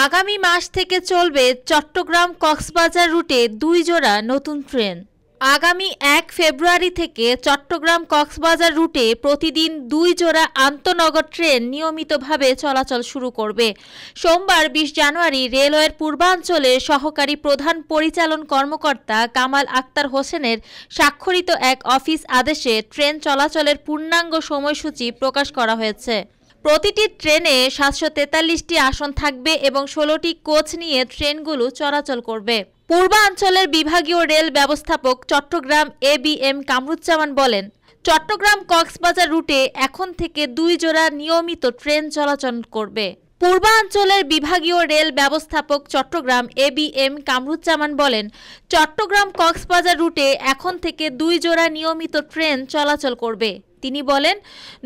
আগামী মাস থেকে চলবে চট্টগ্রাম কক্সবাজার রুটে 2 জোড়া নতুন ট্রেন। আগামী 1 ফেব্রুয়ারি থেকে চট্টগ্রাম কক্সবাজার রুটে প্রতিদিন 2 জোড়া আন্তনগর ট্রেন নিয়মিতভাবে চলাচল শুরু করবে। সোমবার 20 জানুয়ারি রেলওয়ের পূর্বাঞ্চলের সহকারী প্রধান পরিচালন কর্মকর্তা কামাল আক্তার হোসেনের স্বাক্ষরিত এক অফিস আদেশে ট্রেন চলাচলের পূর্ণাঙ্গ সময়সূচি প্রকাশ করা হয়েছে। প্রতিটি ট্রেনে 743টি আসন থাকবে এবং 16টি কোচ নিয়ে ট্রেনগুলো চলাচল করবে। পূর্বাঞ্চলের বিভাগীয় রেল ব্যবস্থাপক চট্টগ্রাম এবিএম কামরুজ্জামান বলেন, চট্টগ্রাম কক্সবাজার রুটে এখন থেকে 2 জোড়া নিয়মিত ট্রেন চলাচল করবে। পূর্বাঞ্চলের বিভাগীয় রেল ব্যবস্থাপক চট্টগ্রাম এবিএম কামরুজ্জামান বলেন, চট্টগ্রাম কক্সবাজার রুটে এখন থেকে 2 জোড়া নিয়মিত ট্রেন চলাচল করবে। তিনি বলেন,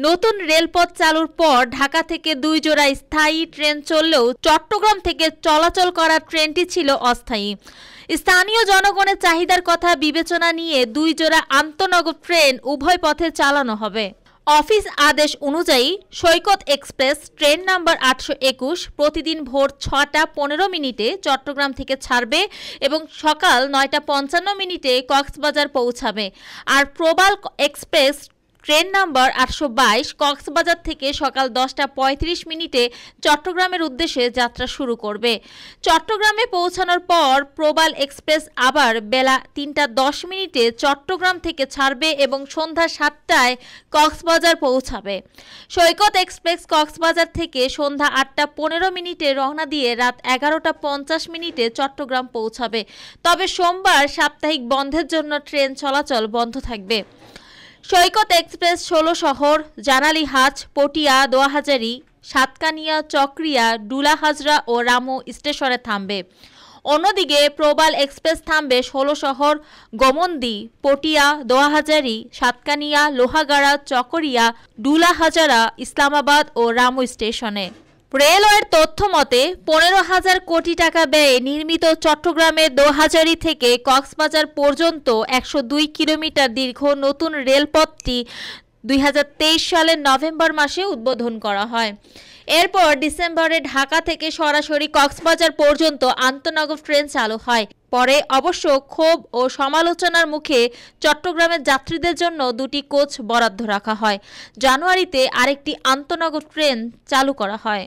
নতুন রেলপথ চালুর পর ঢাকা থেকে 2 জোড়া স্থায়ী ট্রেন চললেও চট্টগ্রাম থেকে চলাচল করা ট্রেনটি ছিল অস্থায়ী। স্থানীয় জনগণের চাহিদার কথা বিবেচনা নিয়ে 2 জোড়া আন্তনগর ট্রেন উভয় পথে চালানো হবে। অফিস আদেশ অনুযায়ী সৈকত এক্সপ্রেস ট্রেন নাম্বার 821 প্রতিদিন ভোর 6টা 15 মিনিটে চট্টগ্রাম থেকে ছাড়বে এবং সকাল 9টা 55 মিনিটে কক্সবাজার পৌঁছাবে। আর প্রবাল এক্সপ্রেস ট্রেন নাম্বার 822 কক্সবাজার থেকে সকাল 10টা 35 মিনিটে চট্টগ্রামের উদ্দেশ্যে যাত্রা শুরু করবে। চট্টগ্রামে পৌঁছানোর পর প্রবাল এক্সপ্রেস আবার বেলা 3টা 10 মিনিটে চট্টগ্রাম থেকে ছাড়বে এবং সন্ধ্যা 7টায় কক্সবাজার পৌঁছাবে। সৈকত এক্সপ্রেস কক্সবাজার থেকে সন্ধ্যা 8টা 15 মিনিটে রওনা দিয়ে রাত 11টা 50 মিনিটে চট্টগ্রাম পৌঁছাবে। তবে সোমবার সাপ্তাহিক বন্ধের জন্য ট্রেন চলাচল বন্ধ থাকবে। সৈকত এক্সপ্রেস 16 শহর, জানালীহাজ, পটিয়া, দোয়াহাজারী, সাতকানিয়া, চকরিয়া, ডুলা হাজরা ও রামু স্টেশনে থামবে। অন্যদিকে প্রবাল এক্সপ্রেস থামবে 16 শহর, গোমন্দি, পটিয়া, দোয়াহাজারী, সাতকানিয়া, লোহাগাড়া, চকরিয়া, ডুলা হাজারা, ইসলামাবাদ ও রামু স্টেশনে। রেলওয়ের তথ্য মতে 15,000 কোটি টাকা ব্যয়ে নির্মিত চট্টগ্রামের দোহাজারী থেকে কক্সবাজার পর্যন্ত 102 কিলোমিটার দীর্ঘ নতুন রেলপথটি 2023 সালের নভেম্বর মাসে উদ্বোধন করা হয়। এরপর ডিসেম্বরে ঢাকা থেকে সরাসরি কক্সবাজার পর্যন্ত আন্তনগর ট্রেন চালু হয়। পরে অবশ্য ক্ষোভ ও সমালোচনার মুখে চট্টগ্রামের যাত্রীদের জন্য 2টি কোচ বরাদ্দ রাখা হয়। জানুয়ারিতে আরেকটি আন্তনগর ট্রেন চালু করা হয়।